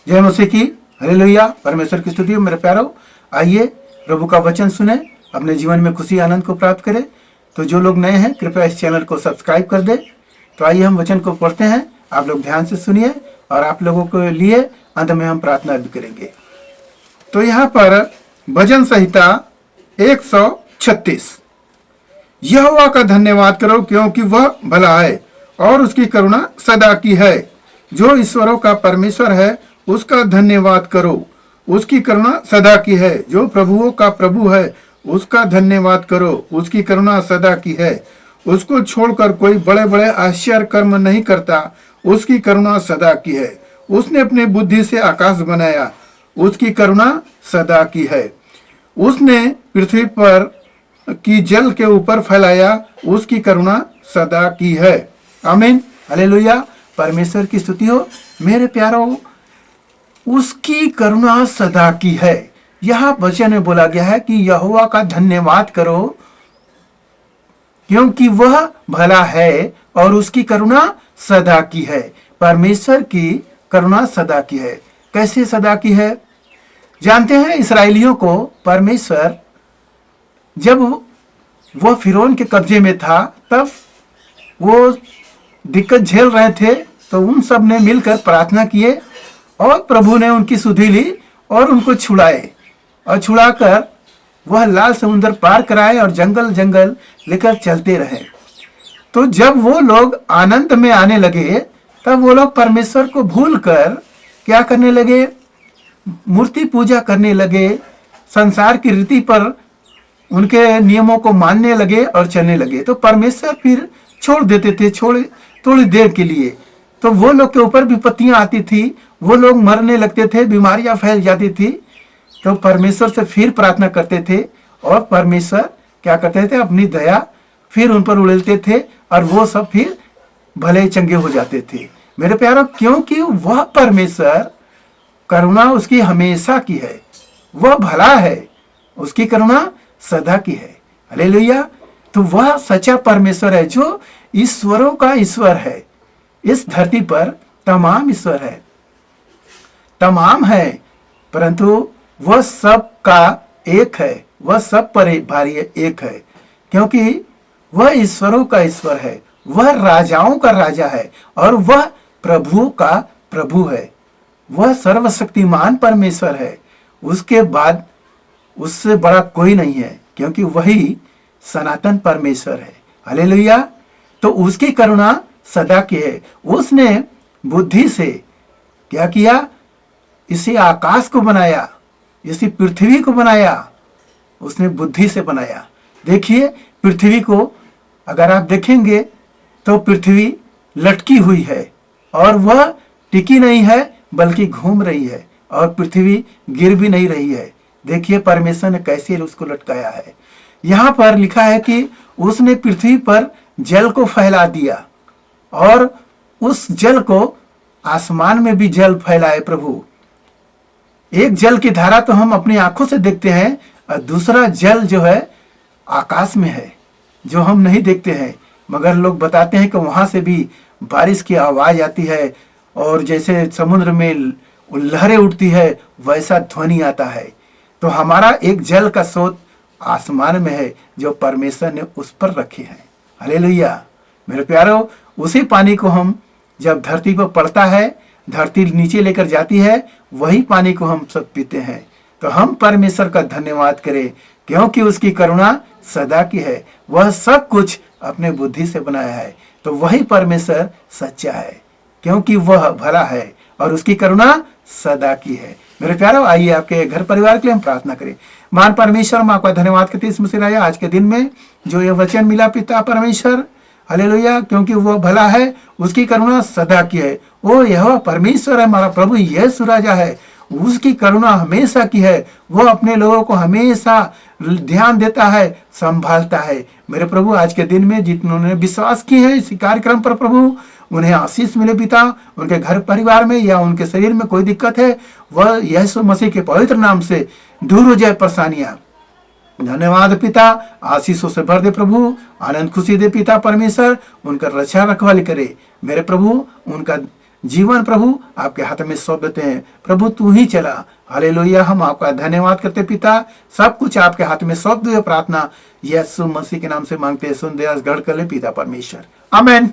जय मसीह की, हालेलुया। परमेश्वर की स्तुति हो। मेरे प्यारो, आइए प्रभु का वचन सुने, अपने जीवन में खुशी आनंद को प्राप्त करें। तो जो लोग नए हैं कृपया इस चैनल को सब्सक्राइब कर दे। तो आइए हम वचन को पढ़ते हैं, आप लोग ध्यान से सुनिए और आप लोगों के लिए अंत में हम प्रार्थना भी करेंगे। तो यहाँ पर भजन संहिता 136, यहोवा का धन्यवाद करो क्योंकि वह भला है और उसकी करुणा सदा की है। जो ईश्वरों का परमेश्वर है उसका धन्यवाद करो, उसकी करुणा सदा की है। जो प्रभुओं का प्रभु है उसका धन्यवाद करो, उसकी करुणा सदा की है। उसको छोड़कर कोई बड़े बड़े आश्चर्य कर्म नहीं करता, उसकी करुणा सदा की है। उसने अपनी बुद्धि से आकाश बनाया, उसकी करुणा सदा की है। उसने पृथ्वी पर की जल के ऊपर फैलाया, उसकी करुणा सदा की है। आमीन, हालेलुया। परमेश्वर की स्तुति हो। मेरे प्यारों, उसकी करुणा सदा की है। यह वचन में बोला गया है कि यहोवा का धन्यवाद करो क्योंकि वह भला है और उसकी करुणा सदा की है। परमेश्वर की करुणा सदा की है। कैसे सदा की है? जानते हैं, इस्राएलियों को परमेश्वर जब वह फिरौन के कब्जे में था तब वो दिक्कत झेल रहे थे, तो उन सब ने मिलकर प्रार्थना किए और प्रभु ने उनकी सुधि ली और उनको छुड़ाए और छुड़ाकर वह लाल समुद्र पार कराए और जंगल जंगल लेकर चलते रहे। तो जब वो लोग आनंद में आने लगे तब वो लोग परमेश्वर को भूलकर क्या करने लगे? मूर्ति पूजा करने लगे, संसार की रीति पर उनके नियमों को मानने लगे और चलने लगे। तो परमेश्वर फिर छोड़ देते थे थोड़ी देर के लिए। तो वो लोग के ऊपर विपत्तियां आती थी, वो लोग मरने लगते थे, बीमारियां फैल जाती थी। तो परमेश्वर से फिर प्रार्थना करते थे और परमेश्वर क्या करते थे? अपनी दया फिर उन पर उड़ेलते थे और वो सब फिर भले चंगे हो जाते थे। मेरे प्यारों, क्योंकि वह परमेश्वर करुणा उसकी हमेशा की है, वह भला है, उसकी करुणा सदा की है। हालेलुया। तो वह सच्चा परमेश्वर है जो ईश्वरों का ईश्वर है। इस धरती पर तमाम ईश्वर है, तमाम है, परंतु वह सब का एक है, वह सब पर भारी एक है, क्योंकि वह ईश्वरों का ईश्वर है, वह राजाओं का राजा है और वह प्रभु का प्रभु है। वह सर्वशक्तिमान परमेश्वर है। उसके बाद उससे बड़ा कोई नहीं है, क्योंकि वही सनातन परमेश्वर है। हालेलुया। तो उसकी करुणा सदा की है। उसने बुद्धि से क्या किया? इसी आकाश को बनाया, इसी पृथ्वी को बनाया, उसने बुद्धि से बनाया। देखिए, पृथ्वी को अगर आप देखेंगे तो पृथ्वी लटकी हुई है और वह टिकी नहीं है बल्कि घूम रही है और पृथ्वी गिर भी नहीं रही है। देखिए परमेश्वर ने कैसे उसको लटकाया है। यहाँ पर लिखा है कि उसने पृथ्वी पर जल को फैला दिया और उस जल को आसमान में भी जल फैलाए प्रभु। एक जल की धारा तो हम अपनी आंखों से देखते हैं और दूसरा जल जो है आकाश में है, जो हम नहीं देखते हैं, मगर लोग बताते हैं कि वहां से भी बारिश की आवाज आती है और जैसे समुद्र में लहरें उठती है वैसा ध्वनि आता है। तो हमारा एक जल का स्रोत आसमान में है जो परमेश्वर ने उस पर रखे हैं। हालेलुया। मेरे प्यारों, उसी पानी को हम जब धरती पर पड़ता है, धरती नीचे लेकर जाती है, वही पानी को हम सब पीते हैं। तो हम परमेश्वर का धन्यवाद करें क्योंकि उसकी करुणा सदा की है। वह सब कुछ अपने बुद्धि से बनाया है। तो वही परमेश्वर सच्चा है क्योंकि वह भला है और उसकी करुणा सदा की है। मेरे प्यारों, आइए आपके घर परिवार के लिए हम प्रार्थना करें। महान परमेश्वर, हम आपका धन्यवाद करते हैं इस मुसीबत आज के दिन में जो ये वचन मिला पिता परमेश्वर। हालेलुया। क्योंकि वह भला है, उसकी करुणा सदा की है। ओ यह परमेश्वर है, हमारा प्रभु यीशु राजा है, उसकी करुणा हमेशा की है। वह अपने लोगों को हमेशा ध्यान देता है, संभालता है। मेरे प्रभु, आज के दिन में जिन्होंने विश्वास किए हैं इस कार्यक्रम पर प्रभु, उन्हें आशीष मिले पिता। उनके घर परिवार में या उनके शरीर में कोई दिक्कत है, वह यीशु मसीह के पवित्र नाम से दूर हो जाए परेशानियां। धन्यवाद पिता, आशीषों से भर दे प्रभु, आनंद खुशी दे पिता परमेश्वर, उनका रक्षा रखवाली करे। मेरे प्रभु, उनका जीवन प्रभु आपके हाथ में सौंप देते हैं। प्रभु तू ही चला। हालेलुया। हम आपका धन्यवाद करते पिता, सब कुछ आपके हाथ में सौंप दो। प्रार्थना यीशु मसीह के नाम से मांगते हैं, सुन दे, गढ़ कर ले पिता परमेश्वर, आमेन।